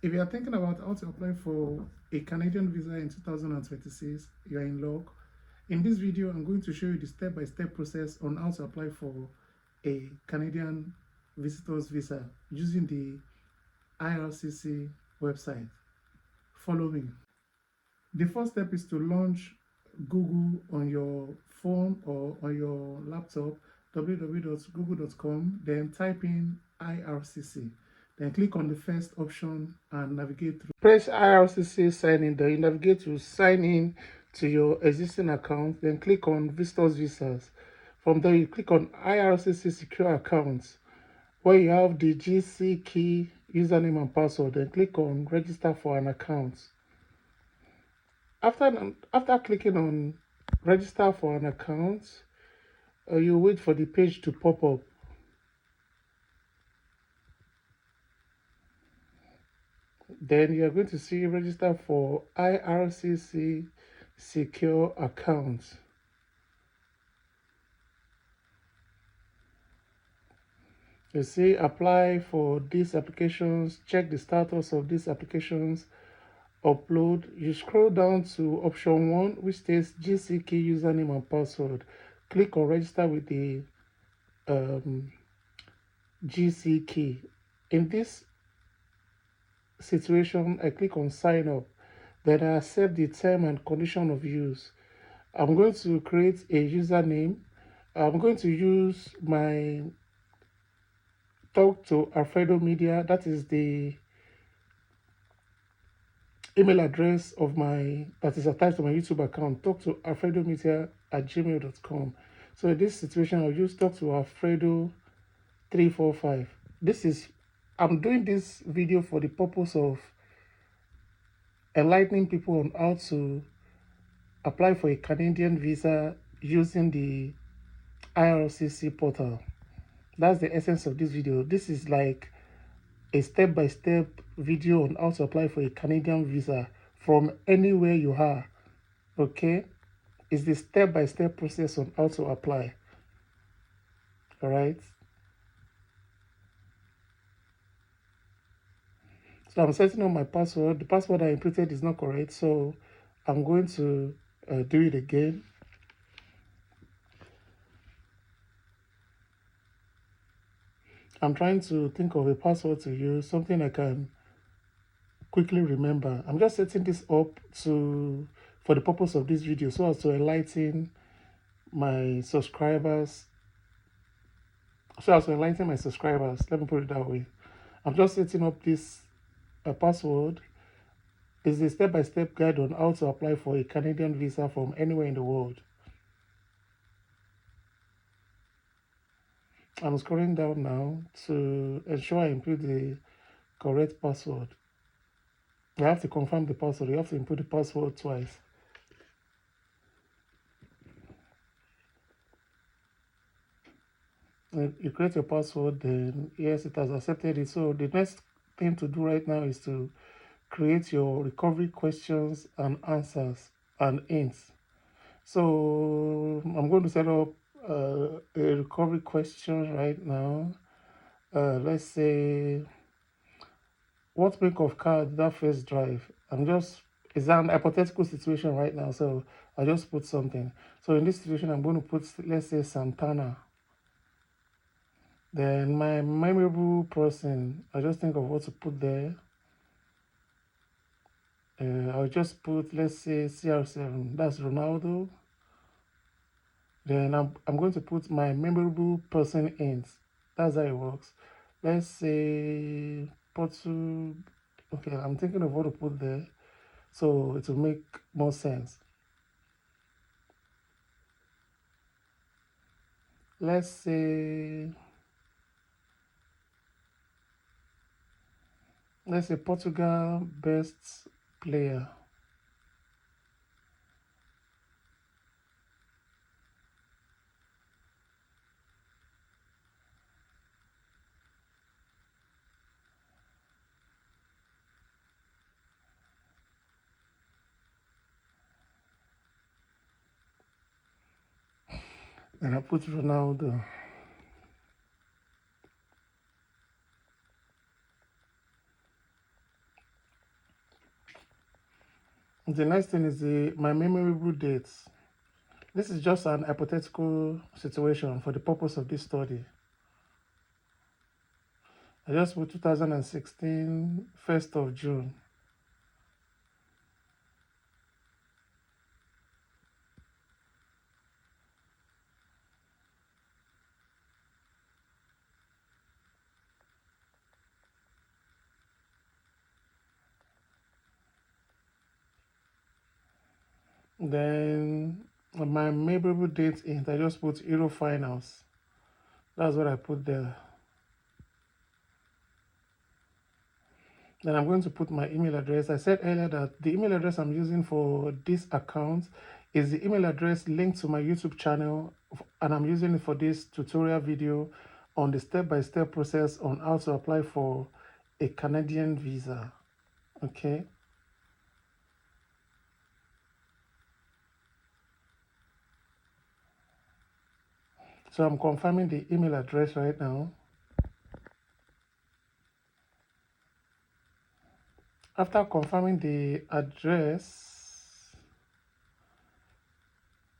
If you are thinking about how to apply for a Canadian visa in 2026, you are in luck. In this video, I'm going to show you the step-by-step process on how to apply for a Canadian visitor's visa using the IRCC website. Follow me. The first step is to launch Google on your phone or on your laptop, www.google.com, then type in IRCC. Then click on the first option and navigate through. Press IRCC sign in. Then you navigate to sign in to your existing account. Then click on Visitors Visas. From there, you click on IRCC Secure Accounts, where you have the GC key, username and password. Then click on Register for an account. After clicking on Register for an account, you wait for the page to pop up. Then you are going to see register for IRCC secure accounts. You see apply for these applications, check the status of these applications, upload. You scroll down to option 1, which states GC key, username and password. Click on register with the GC key. In this situation, I click on sign up. Then I accept the term and condition of use. I'm going to create a username. I'm going to use my Talk to Alfredo Media. That is the email address of that is attached to my YouTube account. Talk to Alfredo Media at gmail.com. So in this situation, I'll use Talk to Alfredo 345. I'm doing this video for the purpose of enlightening people on how to apply for a Canadian visa using the IRCC portal. That's the essence of this video. This is like a step-by-step video on how to apply for a Canadian visa from anywhere you are. Okay, it's the step-by-step process on how to apply. All right, so I'm setting up my password. The password I inputted is not correct, so I'm going to do it again. I'm trying to think of a password to use, something I can quickly remember. I'm just setting this up for the purpose of this video, so as to enlighten my subscribers. Let me put it that way. I'm just setting up this password. It's a step-by-step guide on how to apply for a Canadian visa from anywhere in the world. I'm scrolling down now to ensure I input the correct password. I have to confirm the password. You have to input the password twice. You create your password, then yes, it has accepted it. So the next thing to do right now is to create your recovery questions and answers and hints. So I'm going to set up a recovery question right now. Let's say, what make of car did that first drive? It's an hypothetical situation right now, so I just put something. So in this situation, I'm going to put, let's say, Santana. Then my memorable person, I just think of what to put there. I'll just put, let's say, CR7. That's Ronaldo. Then I'm going to put my memorable person in. That's how it works. Let's say Portu. Okay, I'm thinking of what to put there, so it will make more sense. Let's say Portugal best player. And I put Ronaldo. The next thing is my memorable dates. This is just an hypothetical situation for the purpose of this study. I just put 2016, 1st of June. Then my memorable date is I just put Euro Finals. That's what I put there. Then I'm going to put my email address. I said earlier that the email address I'm using for this account is the email address linked to my YouTube channel, and I'm using it for this tutorial video on the step-by-step process on how to apply for a Canadian visa. Okay. So I'm confirming the email address right now. After confirming the address,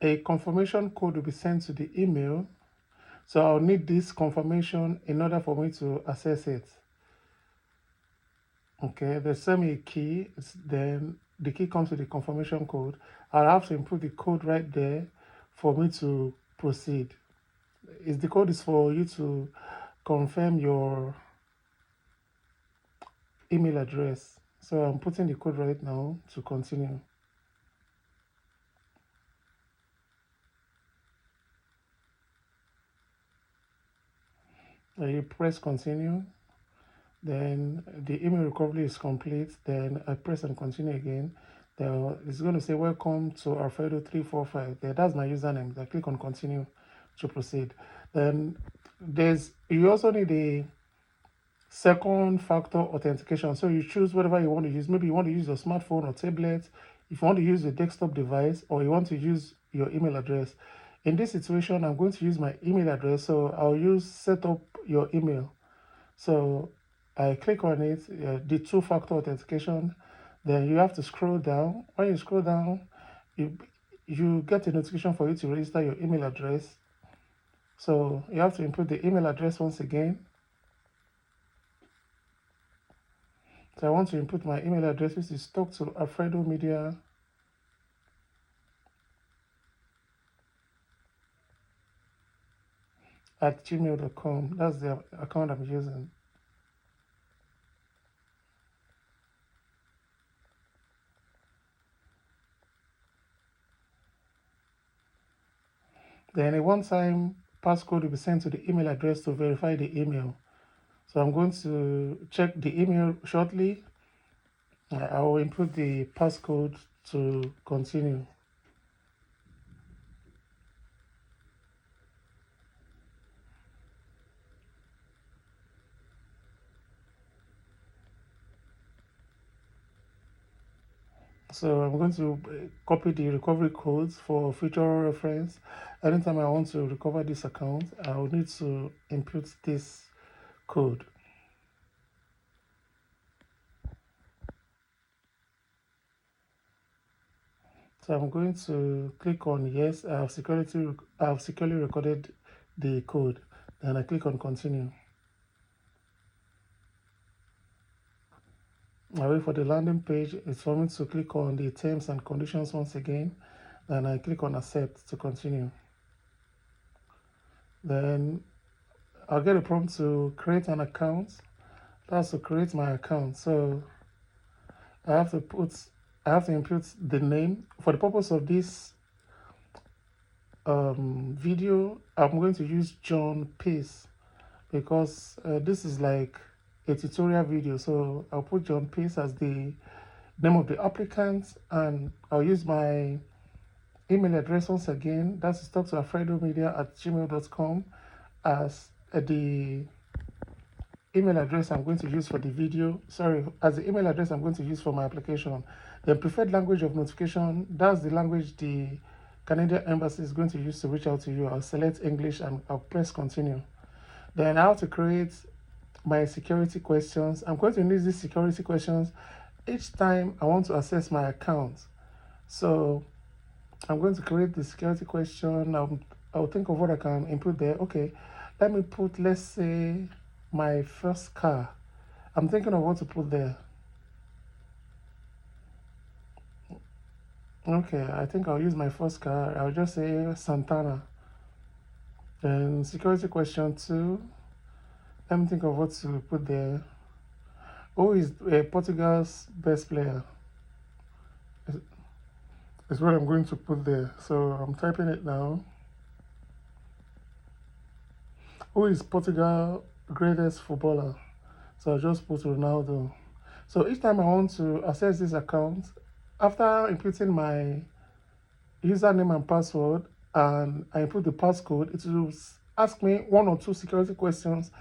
a confirmation code will be sent to the email. So I'll need this confirmation in order for me to access it. Okay, they send me a key, then the key comes with the confirmation code. I'll have to input the code right there for me to proceed. The code is for you to confirm your email address. So I'm putting the code right now to continue. You press continue, then the email recovery is complete, then I press and continue again. Then it's going to say welcome to Alfredo 345. That's my username. I click on continue to proceed. Then you also need a second factor authentication. So you choose whatever you want to use. Maybe you want to use your smartphone or tablet, if you want to use a desktop device, or you want to use your email address. In this situation, I'm going to use my email address. So I'll use set up your email. So I click on it, the two-factor authentication. Then you have to scroll down. When you scroll down, you get a notification for you to register your email address. So you have to input the email address once again. So I want to input my email address, which is talk to Alfredo Media at gmail.com. That's the account I'm using. Then a one-time passcode will be sent to the email address to verify the email. So I'm going to check the email shortly. I will input the passcode to continue. So I'm going to copy the recovery codes for future reference. Anytime I want to recover this account, I will need to input this code. So I'm going to click on yes, I have securely recorded the code. Then I click on continue. I wait for the landing page. It's for me to click on the terms and conditions once again. Then I click on accept to continue. Then I'll get a prompt to create an account. That's to create my account. So I have to input the name. For the purpose of this video, I'm going to use John Pace because this is like a tutorial video. So I'll put John Pace as the name of the applicant, and I'll use my email address once again. That's talk to alfredomedia at gmail.com as the email address I'm going to use for the video. Sorry, as the email address I'm going to use for my application. The preferred language of notification, that's the language the Canadian Embassy is going to use to reach out to you. I'll select English and I'll press continue. Then I have to create my security questions. I'm going to use these security questions each time I want to access my account. So I'm going to create the security question. I'll think of what I can input there. Okay, let me put, let's say, my first car. I'm thinking of what to put there. Okay, I think I'll use my first car. I'll just say Santana. Then security question two. Let me think of what to put there. Who is Portugal's best player? Is what I'm going to put there. So I'm typing it now. Who is Portugal's greatest footballer? So I'll just put Ronaldo. So each time I want to access this account, after inputting my username and password and I input the passcode, it will ask me one or two security questions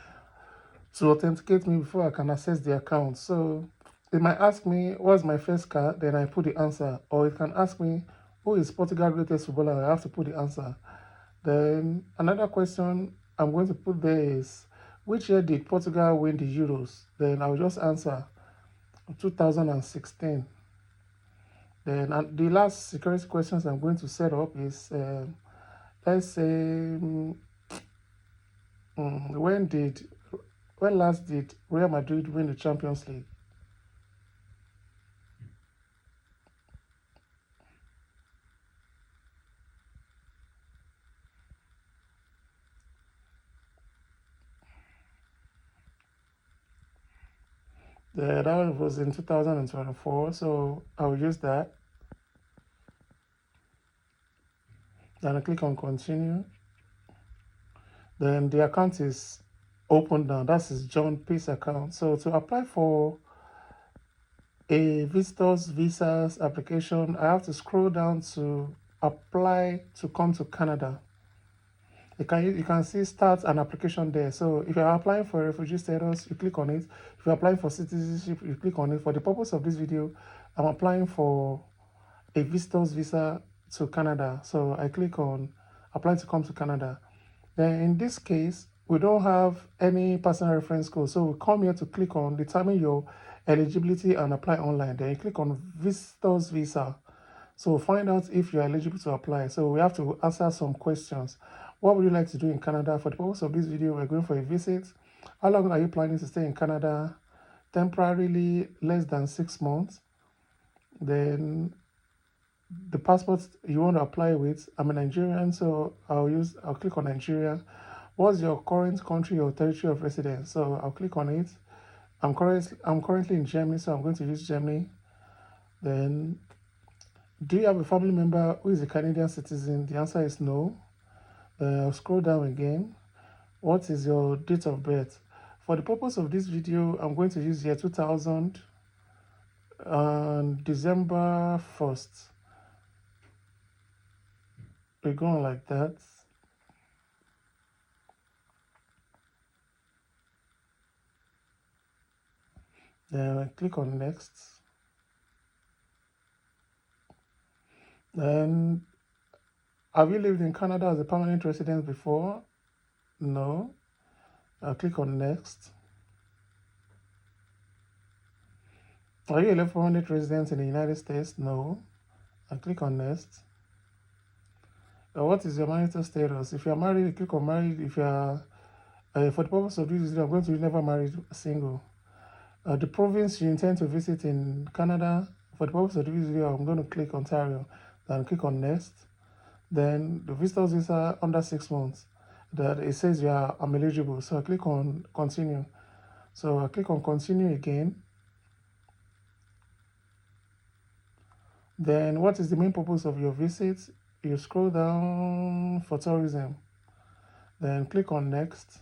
to authenticate me before I can access the account. So it might ask me what's my first car, then I put the answer. Or it can ask me who is Portugal's greatest footballer, I have to put the answer. Then another question I'm going to put there is which year did Portugal win the Euros? Then I'll just answer 2016. Then the last security questions I'm going to set up is let's say when last did Real Madrid win the Champions League? That was in 2024, so I'll use that. Then I click on continue. Then the account is open now. That's his John Peace account. So to apply for a visitor's visas application, I have to scroll down to apply to come to Canada. You can see start an application there. So if you're applying for refugee status, you click on it. If you're applying for citizenship, you click on it. For the purpose of this video, I'm applying for a visitor's visa to Canada. So I click on apply to come to Canada. Then in this case, we don't have any personal reference code. So we come here to click on determine your eligibility and apply online. Then you click on visitor's visa. So find out if you're eligible to apply. So we have to answer some questions. What would you like to do in Canada? For the purpose of this video, we're going for a visit. How long are you planning to stay in Canada? Temporarily, less than 6 months. Then the passport you want to apply with. I'm a Nigerian, so I'll click on Nigeria. What's your current country or territory of residence? So I'll click on it. I'm currently in Germany, so I'm going to use Germany. Then do you have a family member who is a Canadian citizen? The answer is no. I'll scroll down again. What is your date of birth? For the purpose of this video, I'm going to use year 2000 and December 1st. We're going like that. Then I click on next. Then have you lived in Canada as a permanent resident before? No. I'll click on next. Are you a permanent resident in the United States? No. I'll click on next. What is your marital status? If you are married, you click on married. If you are, for the purpose of this video, I'm going to never married, single. The province you intend to visit in Canada, for the purpose of this video, I'm going to click Ontario. Then click on next. Then the visitor's visa under 6 months. That it says I'm eligible. So I click on continue. So I click on continue again. Then what is the main purpose of your visit? You scroll down for tourism. Then click on next.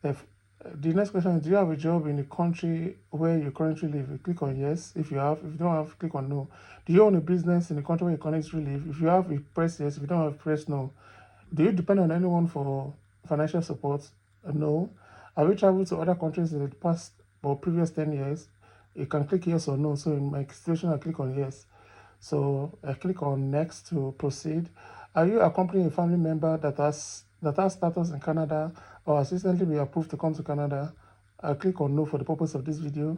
The next question is, do you have a job in the country where you currently live? You click on yes. If you have, if you don't have, click on no. Do you own a business in the country where you currently live? If you have, you press yes. If you don't have, press no. Do you depend on anyone for financial support? No. Have you traveled to other countries in the past or previous 10 years? You can click yes or no. So in my situation, I click on yes. So I click on next to proceed. Are you accompanying a family member that has status in Canada or has recently been approved to come to Canada? I click on no for the purpose of this video.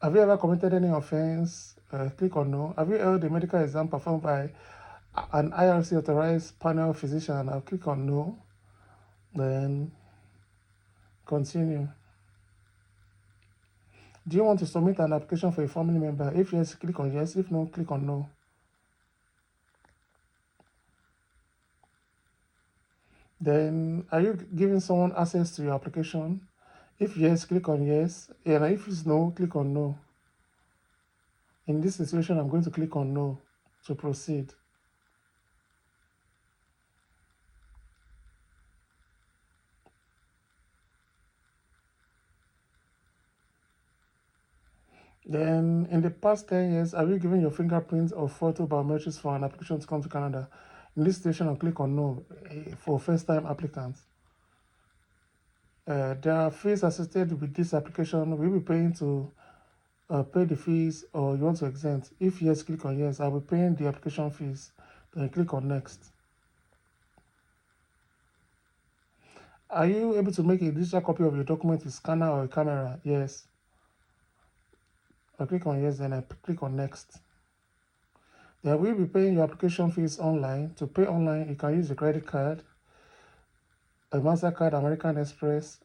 Have you ever committed any offense? Click on no. Have you held a medical exam performed by an IRC authorized panel physician? I'll click on no. Then continue. Do you want to submit an application for a family member? If yes, click on yes. If no, click on no. Then, are you giving someone access to your application? If yes, click on yes. And if it's no, click on no. In this situation, I'm going to click on no to proceed. Then, in the past 10 years, have you given your fingerprints or photo biometrics for an application to come to Canada? In this situation, I'll click on no for first-time applicants. There are fees associated with this application. We'll be paying to pay the fees, or you want to exempt. If yes, click on yes. I'll be paying the application fees. Then click on next. Are you able to make a digital copy of your document with scanner or a camera? Yes. I click on yes, then I click on next. Then we'll be paying your application fees online. To pay online, you can use a credit card, a MasterCard, American Express.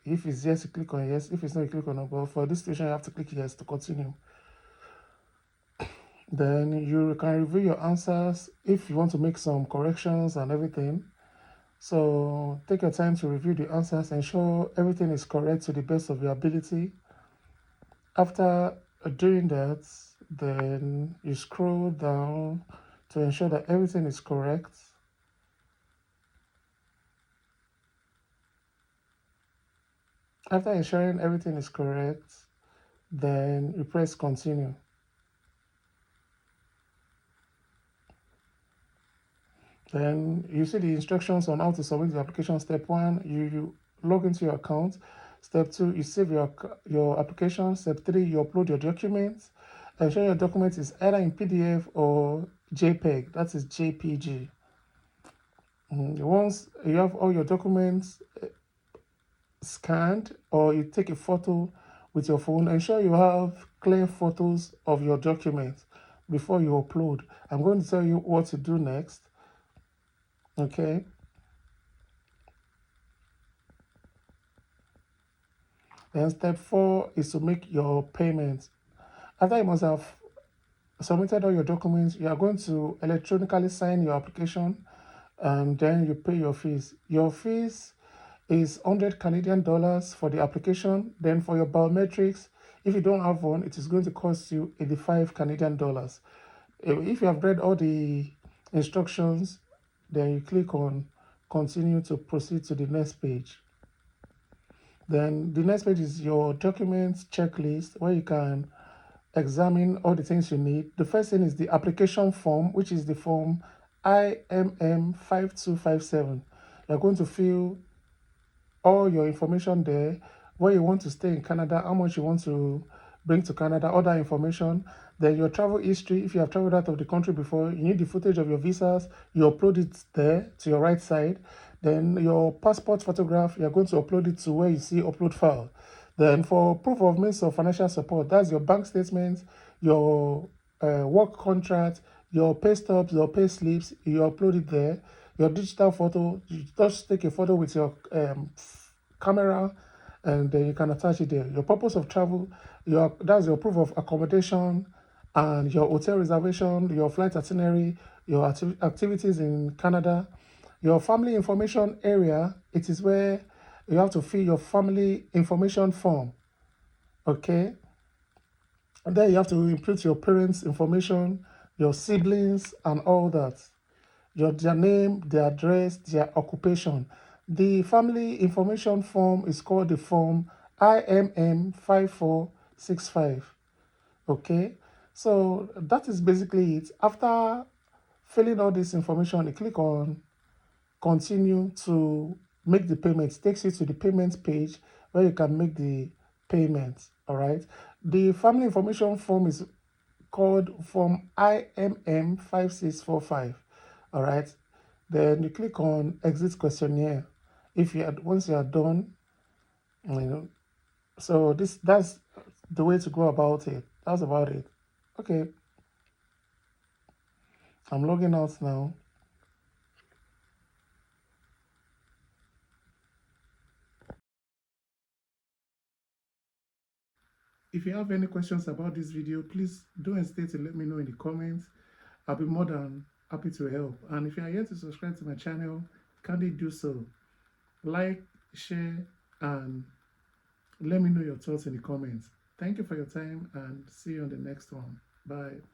If it's yes, you click on yes. If it's no, you click on no. But for this station, you have to click yes to continue. Then you can review your answers if you want to make some corrections and everything. So take your time to review the answers, ensure everything is correct to the best of your ability. After doing that, then you scroll down to ensure that everything is correct. After ensuring everything is correct, then you press continue. Then you see the instructions on how to submit the application. Step 1, you log into your account. Step 2, you save your application. Step 3, you upload your documents. Ensure your document is either in PDF or JPEG, that is JPG. Once you have all your documents scanned, or you take a photo with your phone, ensure you have clear photos of your documents before you upload. I'm going to tell you what to do next. Okay. Then step 4 is to make your payment. After you must have submitted all your documents, you are going to electronically sign your application, and then you pay your fees. Your fees is 100 Canadian dollars for the application. Then for your biometrics, if you don't have one, it is going to cost you 85 Canadian dollars. If you have read all the instructions, then you click on continue to proceed to the next page. Then the next page is your documents checklist, where you can examine all the things you need. The first thing is the application form, which is the form IMM 5257. You're going to fill all your information there, where you want to stay in Canada, how much you want to bring to Canada, other information. Then your travel history, if you have traveled out of the country before, you need the footage of your visas, you upload it there to your right side. Then your passport photograph, you're going to upload it to where you see upload file. Then for proof of means of financial support, that's your bank statements, your work contract, your pay stubs, your pay slips, you upload it there. Your digital photo, you just take a photo with your camera, and then you can attach it there. Your purpose of travel, that's your proof of accommodation and your hotel reservation, your flight itinerary, your activities in Canada. Your family information area, it is where you have to fill your family information form. Okay. And then you have to input your parents' information, your siblings, and all that. Their name, their address, their occupation. The family information form is called the form IMM 5465. Okay, so that is basically it. After filling all this information, you click on continue to make the payment. It takes you to the payment page where you can make the payment. All right, the family information form is called form IMM 5645. All right, then you click on exit questionnaire. If you once you are done, you know, so that's the way to go about it. That's about it. Okay, I'm logging out now. If you have any questions about this video, please don't hesitate to let me know in the comments. I'll be more than happy to help. And if you are yet to subscribe to my channel, kindly do so. Like, share, and let me know your thoughts in the comments. Thank you for your time and see you on the next one. Bye.